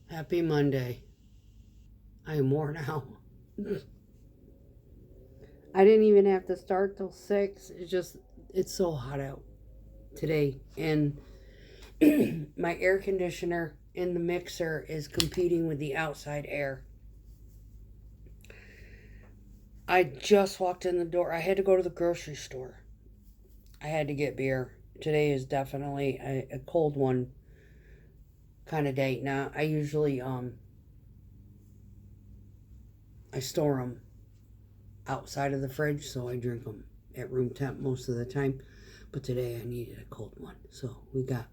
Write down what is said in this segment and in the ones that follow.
Happy Monday. I am worn out. I didn't even have to start till 6. It's so hot out today. And my air conditioner in the mixer is competing with the outside air. I just walked in the door. I had to go to the grocery store. I had to get beer. Today is definitely a cold one kind of day. Now, I usually, I store them outside of the fridge, so I drink them at room temp most of the time. But today I needed a cold one, so we got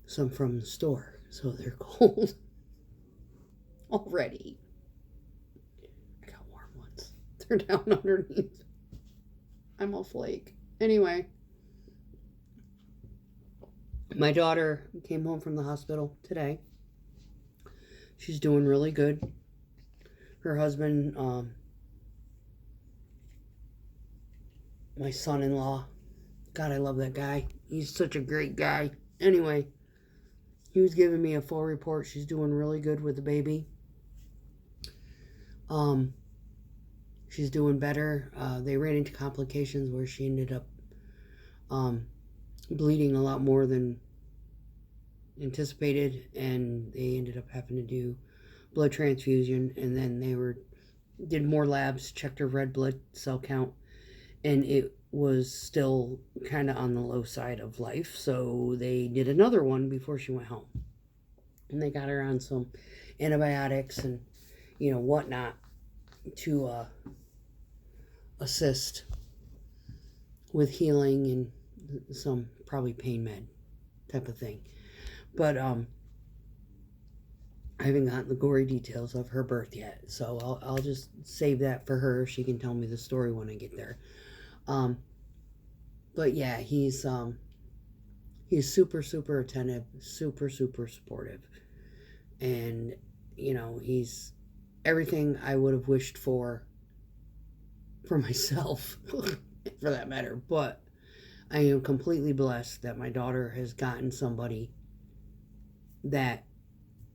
some from the store, so they're cold already. I got warm ones. They're down underneath. I'm a flake. Anyway, my daughter came home from the hospital today. She's doing really good. Her husband, my son-in-law, God, I love that guy. He's such a great guy. Anyway, he was giving me a full report. She's doing really good with the baby. She's doing better. They ran into complications where she ended up bleeding a lot more than anticipated, and they ended up having to do blood transfusion, and then did more labs, checked her red blood cell count, and it was still kind of on the low side of life, so they did another one before she went home, and they got her on some antibiotics and whatnot to assist with healing and some probably pain med type of thing. But I haven't gotten the gory details of her birth yet, so I'll just save that for her. She can tell me the story when I get there. But yeah, he's super, super attentive, super, super supportive, and he's everything I would have wished for myself, for that matter. But I am completely blessed that my daughter has gotten somebody that,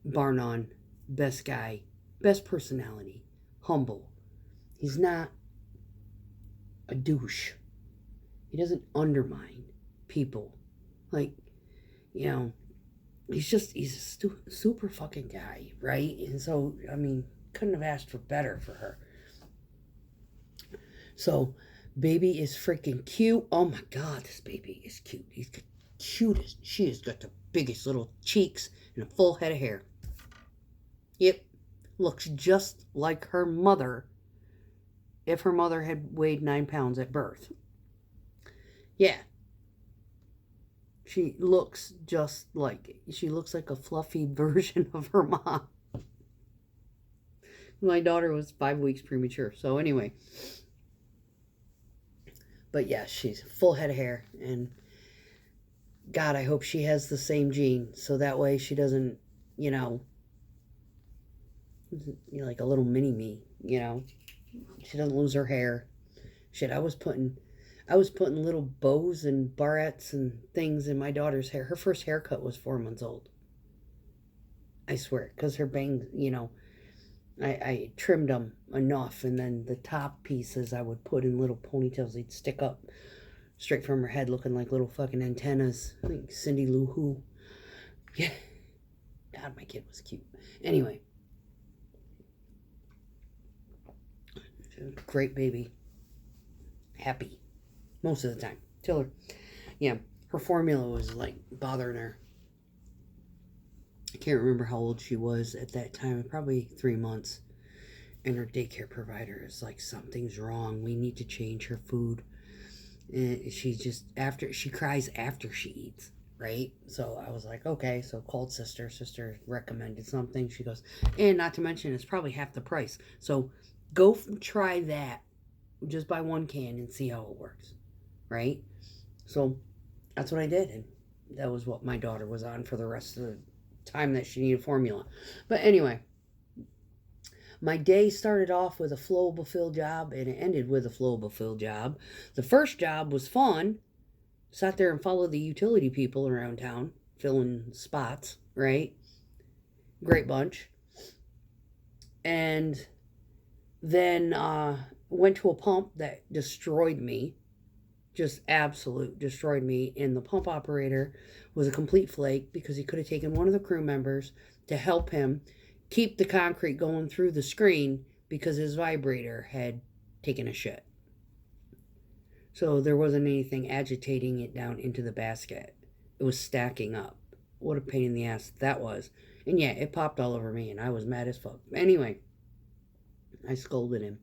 bar none, best guy, best personality, humble. He's not a douche. He doesn't undermine people. Like, he's a super fucking guy, right? And so, I mean, couldn't have asked for better for her. So, baby is freaking cute. Oh my God, this baby is cute. He's the cutest. She has got the biggest little cheeks and a full head of hair. Yep, looks just like her mother if her mother had weighed 9 pounds at birth. Yeah. She looks like a fluffy version of her mom. My daughter was 5 weeks premature. So anyway. But yeah, she's full head of hair. And God, I hope she has the same gene. So that way she doesn't, like a little mini me, She doesn't lose her hair. Shit, I was putting little bows and barrettes and things in my daughter's hair. Her first haircut was 4 months old. I swear, because her bangs, I trimmed them enough, and then the top pieces I would put in little ponytails. They'd stick up straight from her head, looking like little fucking antennas, like Cindy Lou Who. Yeah, God, my kid was cute. Anyway, great baby, happy most of the time. Till her formula was like bothering her. I can't remember how old she was at that time, probably 3 months. And her daycare provider is like, something's wrong. We need to change her food. And she cries after she eats, right? So I was like, okay. So called sister. Sister recommended something. She goes, and not to mention, it's probably half the price. So go try that. Just buy 1 can and see how it works, right? So that's what I did. And that was what my daughter was on for the rest of the time that she needed formula. But anyway, my day started off with a flowable job and it ended with a flowable job. The first job was fun. Sat there and followed the utility people around town, filling spots, right? Great bunch. And then went to a pump that destroyed me. Just absolute destroyed me. And the pump operator was a complete flake because he could have taken one of the crew members to help him keep the concrete going through the screen because his vibrator had taken a shit. So there wasn't anything agitating it down into the basket. It was stacking up. What a pain in the ass that was. And yeah, it popped all over me and I was mad as fuck. Anyway, I scolded him.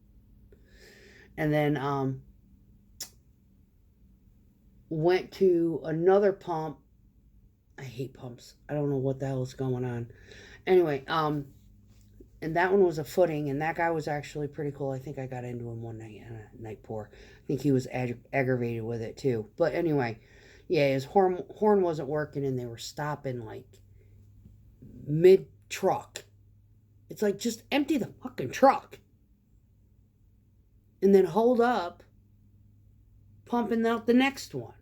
And then went to another pump. I hate pumps. I don't know what the hell is going on. Anyway, and that one was a footing, and that guy was actually pretty cool. I think I got into him one night on a night pour. I think he was aggravated with it too. But anyway, yeah, his horn wasn't working, and they were stopping like mid-truck. It's like, just empty the fucking truck. And then hold up, pumping out the next one.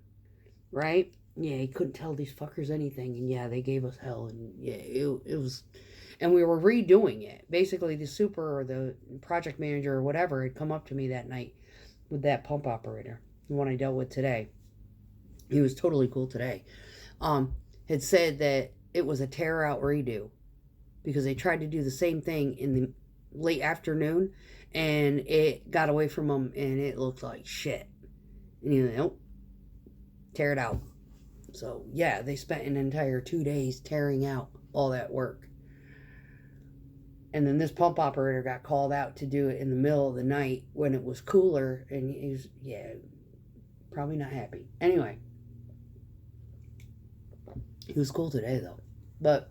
Right? Yeah, he couldn't tell these fuckers anything. And yeah, they gave us hell. And yeah, it was... And we were redoing it. Basically, the super or the project manager or whatever had come up to me that night with that pump operator, the one I dealt with today. He was totally cool today. Had said that it was a tear out redo because they tried to do the same thing in the late afternoon and it got away from them and it looked like shit. And you know, nope, tear it out. So yeah, they spent an entire 2 days tearing out all that work. And then this pump operator got called out to do it in the middle of the night when it was cooler. And he was, yeah, probably not happy. Anyway. He was cool today, though. But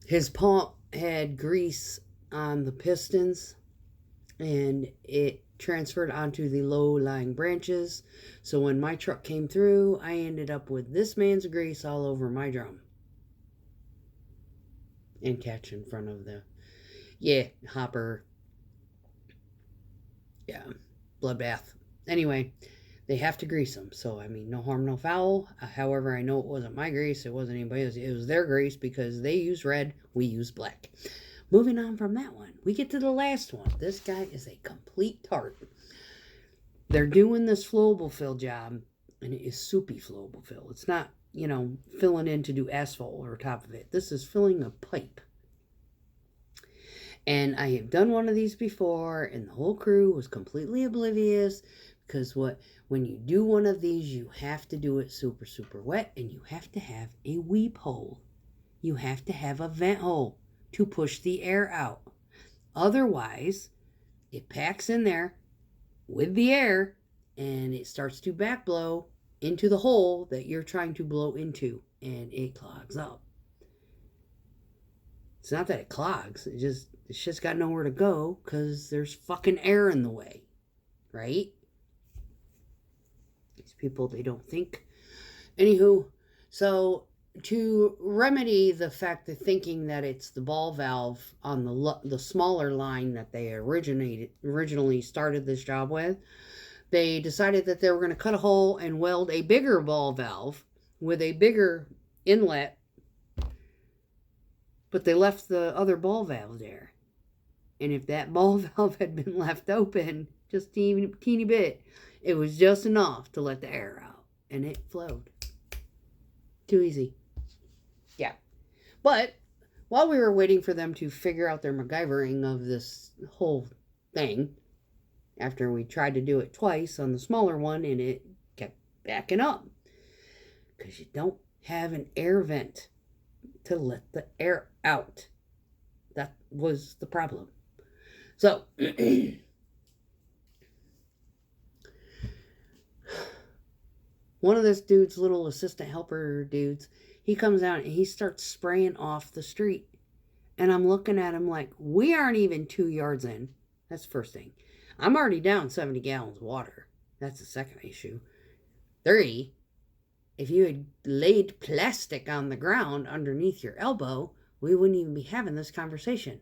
his pump had grease on the pistons. And it transferred onto the low-lying branches. So when my truck came through, I ended up with this man's grease all over my drum. And catch in front of the, hopper. Yeah, bloodbath. Anyway, they have to grease them. So, I mean, no harm, no foul. However, I know it wasn't my grease. It wasn't anybody else. It was their grease because they use red. We use black. Moving on from that one, we get to the last one. This guy is a complete tart. They're doing this flowable fill job, and it is soupy flowable fill. It's not, filling in to do asphalt over top of it. This is filling a pipe. And I have done one of these before, and the whole crew was completely oblivious because when you do one of these, you have to do it super, super wet, and you have to have a weep hole. You have to have a vent hole to push the air out. Otherwise, it packs in there with the air, and it starts to back blow into the hole that you're trying to blow into, and it clogs up. It's not that it clogs, it's just got nowhere to go because there's fucking air in the way, right? These people, they don't think. Anywho, so to remedy the fact of thinking that it's the ball valve on the smaller line that they originally started this job with, they decided that they were going to cut a hole and weld a bigger ball valve with a bigger inlet, but they left the other ball valve there. And if that ball valve had been left open just a teeny bit, it was just enough to let the air out, and it flowed. Too easy. Yeah. But while we were waiting for them to figure out their MacGyvering of this whole thing, after we tried to do it twice on the smaller one and it kept backing up, because you don't have an air vent to let the air out. That was the problem. So, one of this dude's little assistant helper dudes, he comes out and he starts spraying off the street. And I'm looking at him like, we aren't even 2 yards in. That's the first thing. I'm already down 70 gallons of water. That's the second issue. 3, if you had laid plastic on the ground underneath your elbow, we wouldn't even be having this conversation.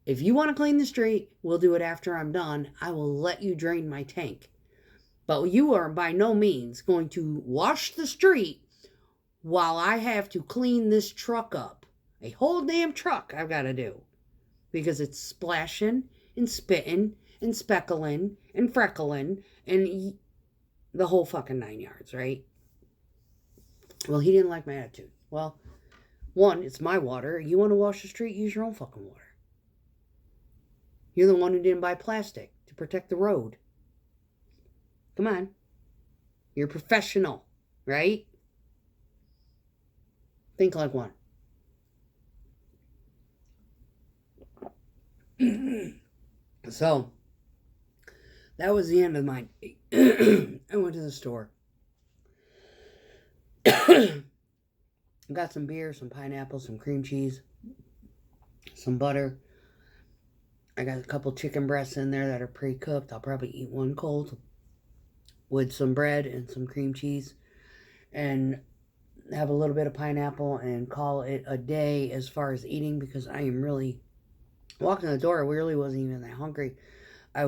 If you want to clean the street, we'll do it after I'm done. I will let you drain my tank. But you are by no means going to wash the street while I have to clean this truck up. A whole damn truck I've got to do. Because it's splashing and spitting and speckling and freckling and the whole fucking 9 yards, right? Well, he didn't like my attitude. Well, one, it's my water. You want to wash the street, use your own fucking water. You're the one who didn't buy plastic to protect the road. Come on. You're a professional, right? Think like one. So, that was the end of mine. I went to the store. Got some beer, some pineapple, some cream cheese, some butter. I got a couple chicken breasts in there that are pre-cooked. I'll probably eat one cold with some bread and some cream cheese and have a little bit of pineapple and call it a day as far as eating, because I am really walking the door. I really wasn't even that hungry. I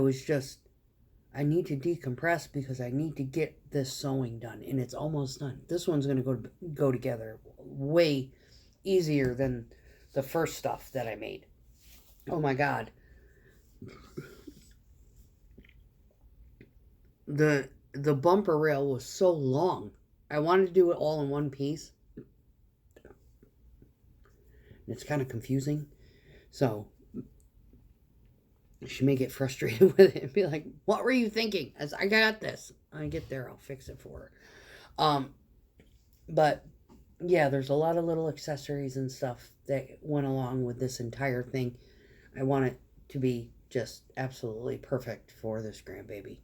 need to decompress because I need to get this sewing done, and it's almost done. This one's going to go together way easier than the first stuff that I made. Oh my God. The bumper rail was so long. I wanted to do it all in one piece. It's kind of confusing. So she may get frustrated with it and be like, what were you thinking? As I got this. When I get there, I'll fix it for her. But yeah, there's a lot of little accessories and stuff that went along with this entire thing. I want it to be just absolutely perfect for this grandbaby.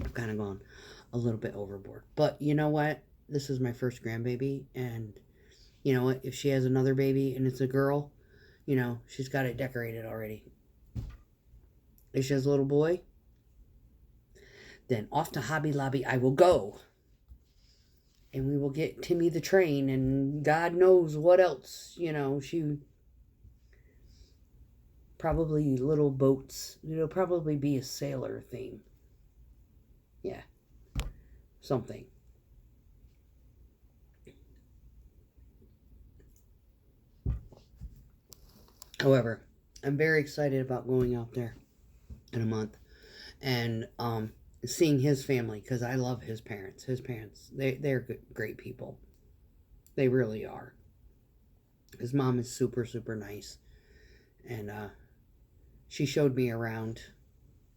I've kind of gone a little bit overboard. But you know what? This is my first grandbaby. And you know what? If she has another baby and it's a girl, you know, she's got it decorated already. If she has a little boy, then off to Hobby Lobby I will go. And we will get Timmy the train and God knows what else. You know, she... Probably little boats. It'll probably be a sailor theme. Yeah. Something. However, I'm very excited about going out there in a month and seeing his family, because I love his parents. His parents, they're great people. They really are. His mom is super, super nice. And she showed me around,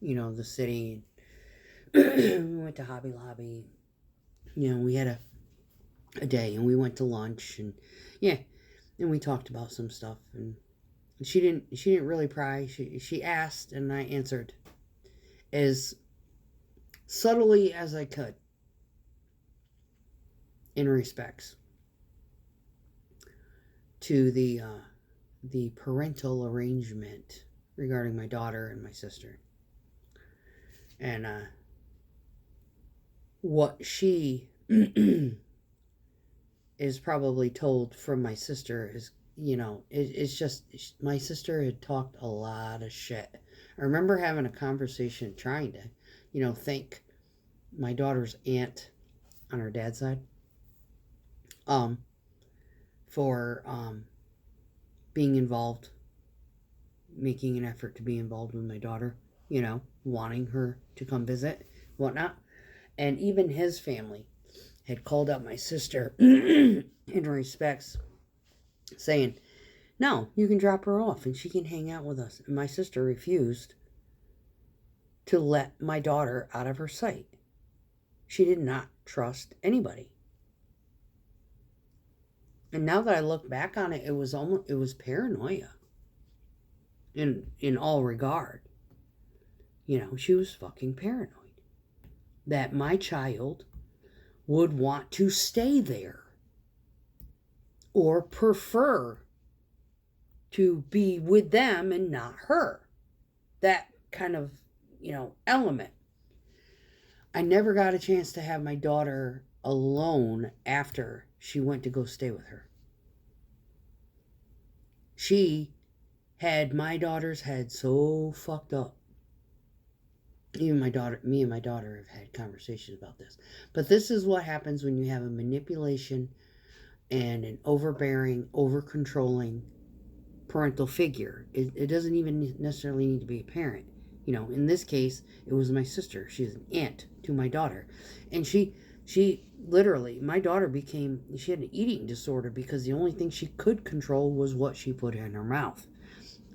you know, the city. We went to Hobby Lobby. You know, we had a day, and we went to lunch, and yeah, and we talked about some stuff. And she didn't really pry. She asked, and I answered as subtly as I could in respects to the parental arrangement regarding my daughter and my sister. And what she is probably told from my sister is, you know, it's just, my sister had talked a lot of shit. I remember having a conversation trying to, you know, thank my daughter's aunt on her dad's side for being involved, making an effort to be involved with my daughter, you know, wanting her to come visit, whatnot. And even his family had called up my sister in respects, saying, no, you can drop her off and she can hang out with us. And my sister refused to let my daughter out of her sight. She did not trust anybody. And now that I look back on it, it was paranoia. In all regard. You know, she was fucking paranoid that my child would want to stay there or prefer to be with them and not her. That kind of, you know, element. I never got a chance to have my daughter alone after she went to go stay with her. She had my daughter's head so fucked up. Even me and my daughter have had conversations about this. But this is what happens when you have a manipulation and an overbearing, over-controlling parental figure. It doesn't even necessarily need to be a parent. In this case, it was my sister. She's an aunt to my daughter. And she literally, my daughter she had an eating disorder because the only thing she could control was what she put in her mouth.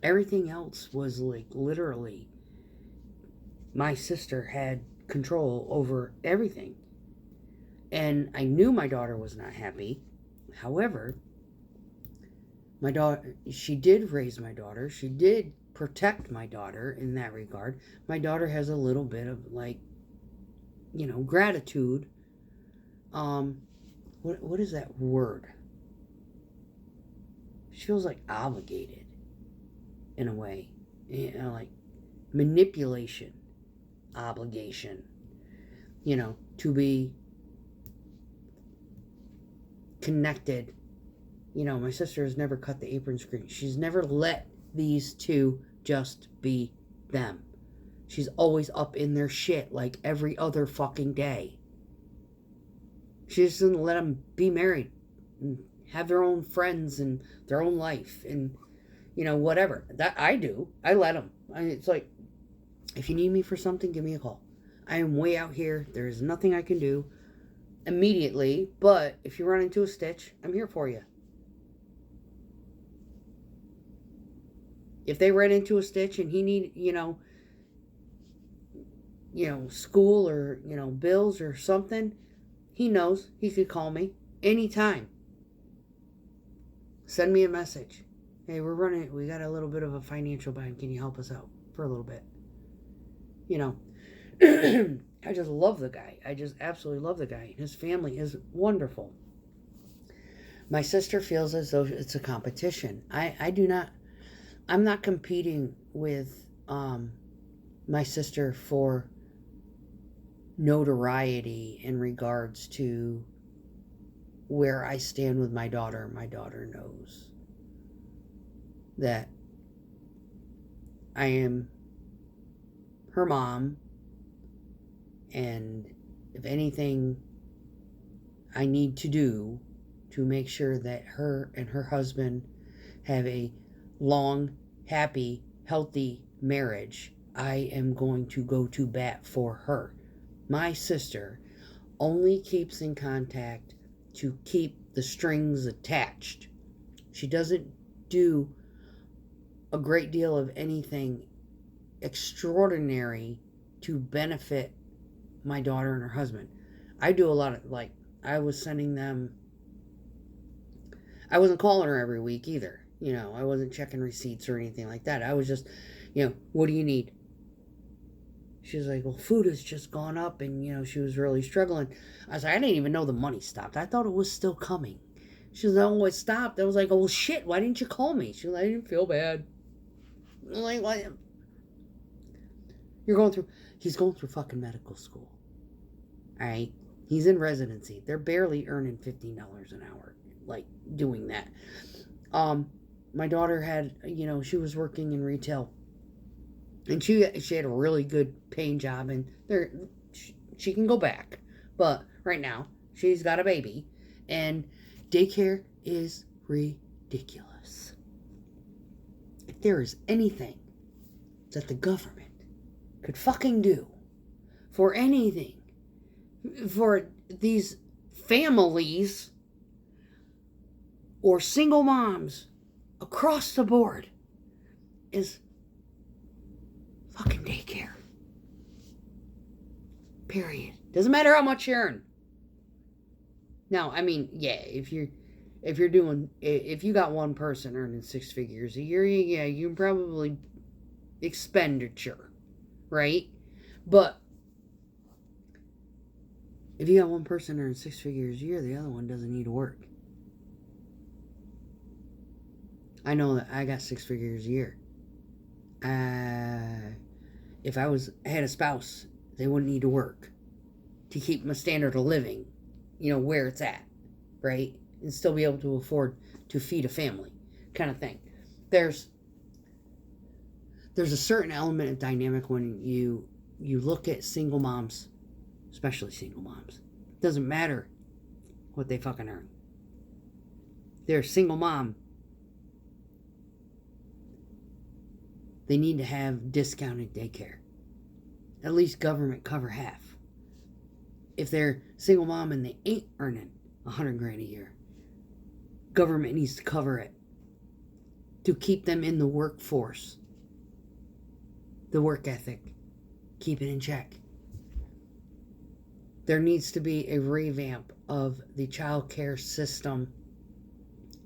Everything else was like literally, my sister had control over everything. And I knew my daughter was not happy. However, my daughter, she did raise my daughter. She did protect my daughter in that regard. My daughter has a little bit of gratitude. What is that word? She feels like obligated in a way. Like manipulation, obligation, to be connected. My sister has never cut the apron string. She's never let these two just be them. She's always up in their shit like every other fucking day. She just doesn't let them be married and have their own friends and their own life and, whatever. That I do. I let them. It's like, if you need me for something, give me a call. I am way out here. There is nothing I can do immediately, but if you run into a stitch, I'm here for you. If they ran into a stitch and he need, school or, bills or something, he knows he could call me anytime. Send me a message. Hey, we got a little bit of a financial bind. Can you help us out for a little bit? I just love the guy. I just absolutely love the guy. His family is wonderful. My sister feels as though it's a competition. I'm not competing with my sister for notoriety in regards to where I stand with my daughter. My daughter knows that I am her mom, and if anything I need to do to make sure that her and her husband have a long, happy, healthy marriage, I am going to go to bat for her. My sister only keeps in contact to keep the strings attached. She doesn't do a great deal of anything extraordinary to benefit my daughter and her husband. I do a lot of, I was sending them, I wasn't calling her every week either. I wasn't checking receipts or anything like that. I was just, what do you need? She was like, well, food has just gone up, and, she was really struggling. I was like, I didn't even know the money stopped. I thought it was still coming. She was like, oh, it stopped. I was like, oh, well, shit, why didn't you call me? She was like, I didn't feel bad. I'm like, what? He's going through fucking medical school. All right? He's in residency. They're barely earning $15 an hour, doing that. My daughter had, she was working in retail. And she had a really good paying job, and she can go back. But right now, she's got a baby, and daycare is ridiculous. If there is anything that the government could fucking do for anything, for these families or single moms across the board, is fucking daycare. Period. Doesn't matter how much you earn. Now, I mean, yeah, if you got one person earning 6 figures a year, yeah, you can probably expenditure, right? But if you got one person earning 6 figures a year, the other one doesn't need to work. I know that I got 6 figures a year. If I had a spouse, they wouldn't need to work to keep my standard of living, where it's at, right? And still be able to afford to feed a family, kind of thing. There's a certain element of dynamic when you look at single moms, especially single moms. It doesn't matter what they fucking earn. they're a single mom, they need to have discounted daycare. At least government cover half. If they're single mom and they ain't earning $100,000 a year, government needs to cover it to keep them in the workforce. The work ethic, keep it in check. There needs to be a revamp of the child care system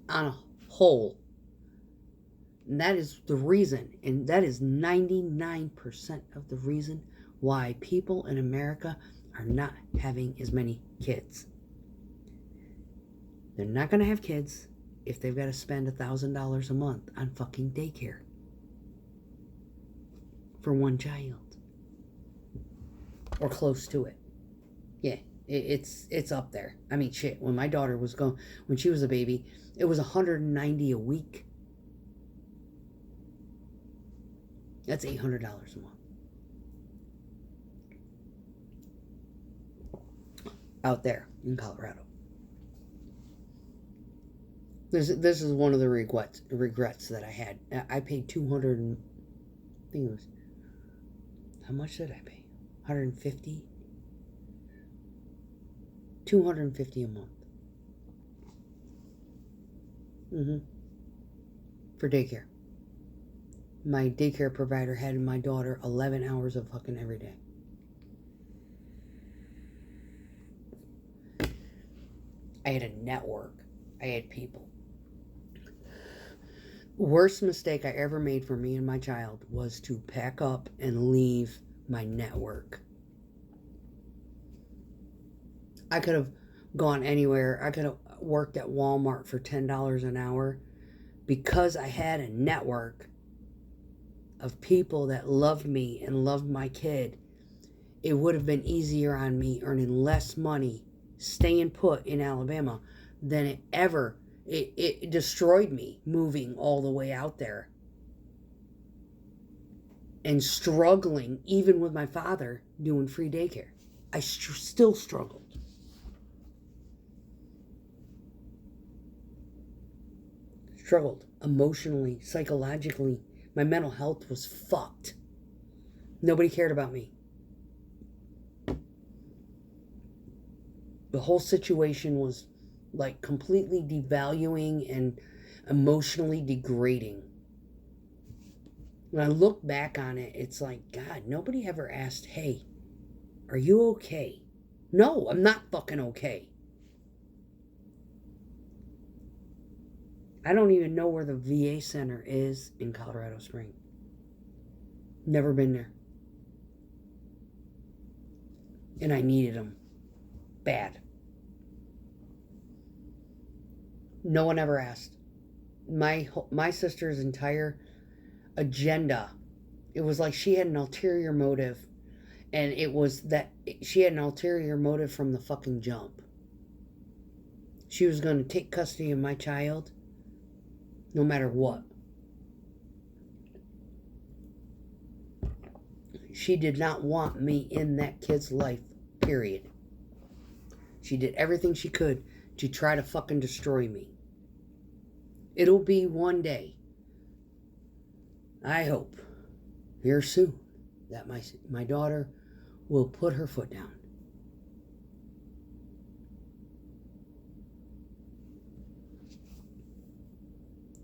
on a whole. And that is the reason, and that is 99% of the reason why people in America are not having as many kids. They're not going to have kids if they've got to spend $1,000 a month on fucking daycare for one child. Or close to it. Yeah, it's up there. I mean, shit, when my daughter was when she was a baby, it was $190 a week. That's $800 a month. Out there in Colorado. This is one of the regrets that I had. I paid $200, I think it was, how much did I pay? $150? $250 a month. For daycare. My daycare provider had my daughter 11 hours of fucking every day. I had a network. I had people. Worst mistake I ever made for me and my child was to pack up and leave my network. I could have gone anywhere. I could have worked at Walmart for $10 an hour. Because I had a network of people that loved me and loved my kid, it would have been easier on me earning less money staying put in Alabama than it destroyed me moving all the way out there and struggling even with my father doing free daycare. I still struggled. Struggled emotionally, psychologically. My mental health was fucked. Nobody cared about me. The whole situation was like completely devaluing and emotionally degrading. When I look back on it, it's like, God, nobody ever asked, hey, are you okay? No, I'm not fucking okay. I don't even know where the VA center is in Colorado Springs. Never been there. And I needed them. Bad. No one ever asked. My sister's entire agenda, it was like she had an ulterior motive. And it was that she had an ulterior motive from the fucking jump. She was going to take custody of my child no matter what. She did not want me in that kid's life, period. She did everything she could to try to fucking destroy me. It'll be one day, I hope, here soon, that my daughter will put her foot down.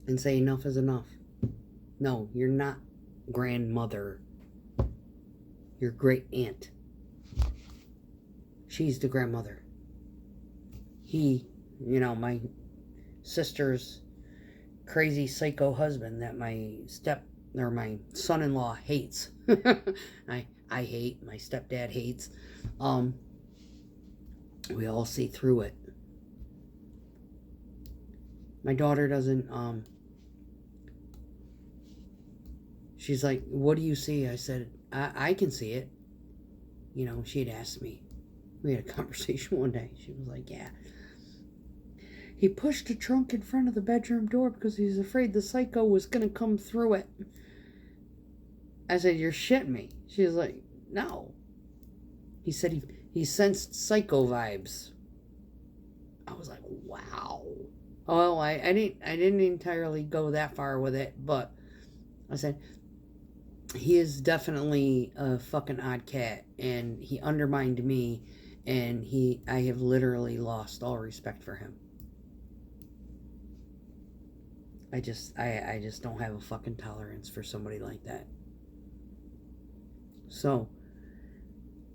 And say enough is enough. No, you're not grandmother. You're great aunt. She's the grandmother. My sister's crazy psycho husband that my son-in-law hates. I hate, my stepdad hates. We all see through it. My daughter doesn't, she's like, what do you see? I said, I can see it. She had asked me. We had a conversation one day. She was like, yeah. He pushed a trunk in front of the bedroom door because he was afraid the psycho was going to come through it. I said, you're shitting me. She was like, no. He said he sensed psycho vibes. I was like, wow. Oh, I didn't entirely go that far with it, but I said he is definitely a fucking odd cat, and he undermined me, and I have literally lost all respect for him. I just don't have a fucking tolerance for somebody like that. So,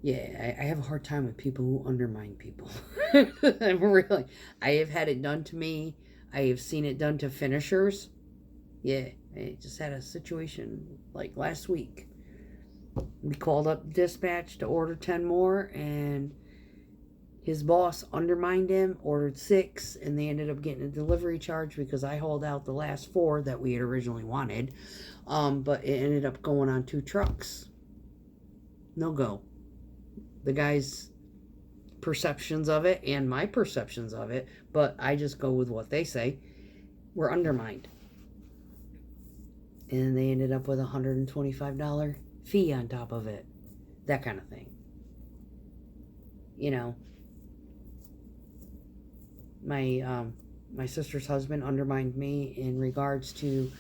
yeah, I have a hard time with people who undermine people. Really. I have had it done to me. I have seen it done to finishers. Yeah, I just had a situation like last week. We called up dispatch to order 10 more, and his boss undermined him, ordered 6, and they ended up getting a delivery charge because I hauled out the last 4 that we had originally wanted. But it ended up going on 2 trucks. No go. The guy's perceptions of it and my perceptions of it, but I just go with what they say, were undermined. And they ended up with a $125 fee on top of it. That kind of thing. You know, my sister's husband undermined me in regards to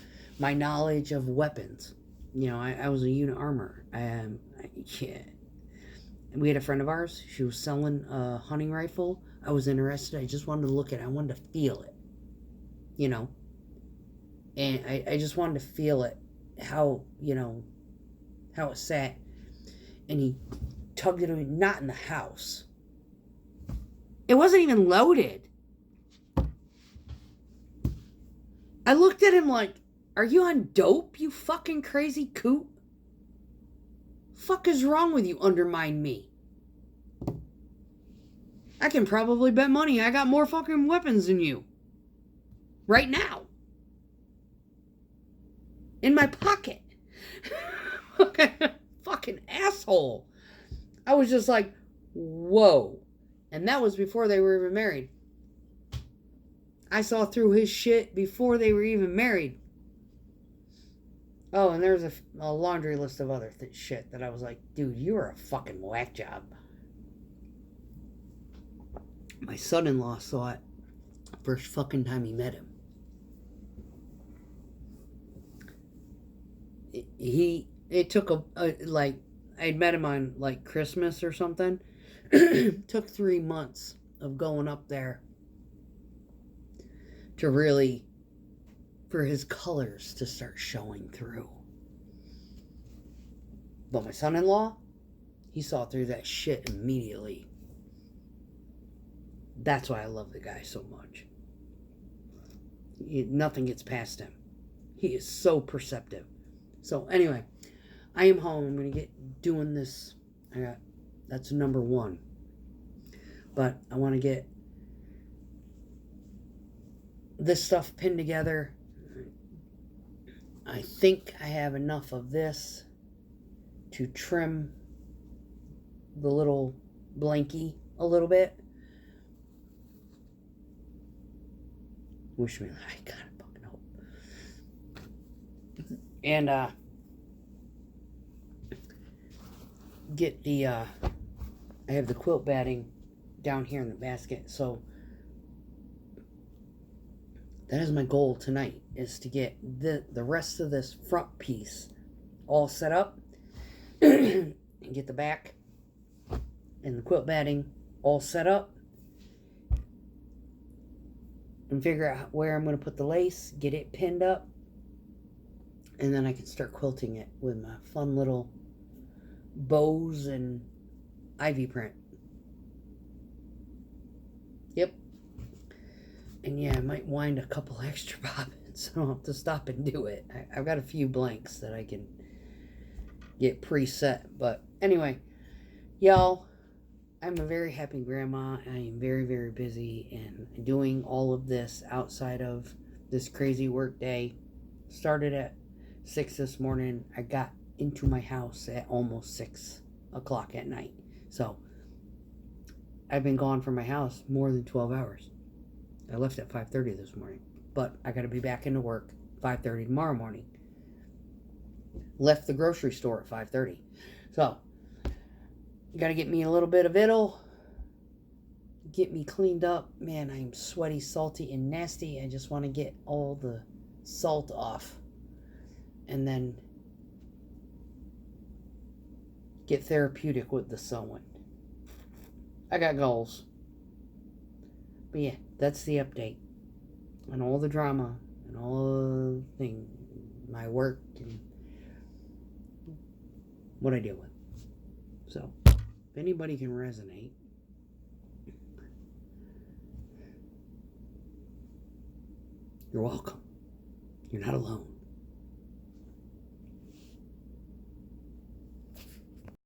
my knowledge of weapons. You know, I was a unit armor. Yeah. We had a friend of ours. She was selling a hunting rifle. I was interested. I just wanted to look at it. I wanted to feel it. You know. And I just wanted to feel it. How, how it sat. And he tugged it away. Not in the house. It wasn't even loaded. I looked at him like, are you on dope, you fucking crazy coot? Fuck is wrong with you? Undermine me. I can probably bet money I got more fucking weapons than you. Right now. In my pocket. Fucking asshole. I was just like, whoa. And that was before they were even married. I saw through his shit before they were even married. Oh, and there's a laundry list of other shit that I was like, dude, you are a fucking whack job. My son-in-law saw it first fucking time he met him. It took I'd met him on like Christmas or something. Took 3 months of going up there to really, for his colors to start showing through. But my son-in-law, he saw through that shit immediately. That's why I love the guy so much. Nothing gets past him. He is so perceptive. So anyway, I am home. I'm going to get doing this. That's number 1. But I want to get this stuff pinned together. I think I have enough of this to trim the little blankie a little bit. Wish me, I gotta fucking hope. And get the I have the quilt batting down here in the basket, so that is my goal tonight, is to get the rest of this front piece all set up and get the back and the quilt batting all set up and figure out where I'm going to put the lace, get it pinned up, and then I can start quilting it with my fun little bows and ivy print. Yep. And yeah, I might wind a couple extra bobbins. I don't have to stop and do it. I've got a few blanks that I can get preset. But anyway, y'all, I'm a very happy grandma. I am very, very busy and doing all of this outside of this crazy work day. Started at 6 this morning. I got into my house at almost 6 o'clock at night. So I've been gone from my house more than 12 hours. I left at 5:30 this morning, but I got to be back into work 5:30 tomorrow morning. Left the grocery store at 5:30. So got to get me a little bit of victual, get me cleaned up. Man, I'm sweaty, salty, and nasty. I just want to get all the salt off. And then get therapeutic with the sewing. I got goals. But yeah, that's the update. And all the drama and all the thing, my work and what I deal with. So, if anybody can resonate, you're welcome. You're not alone.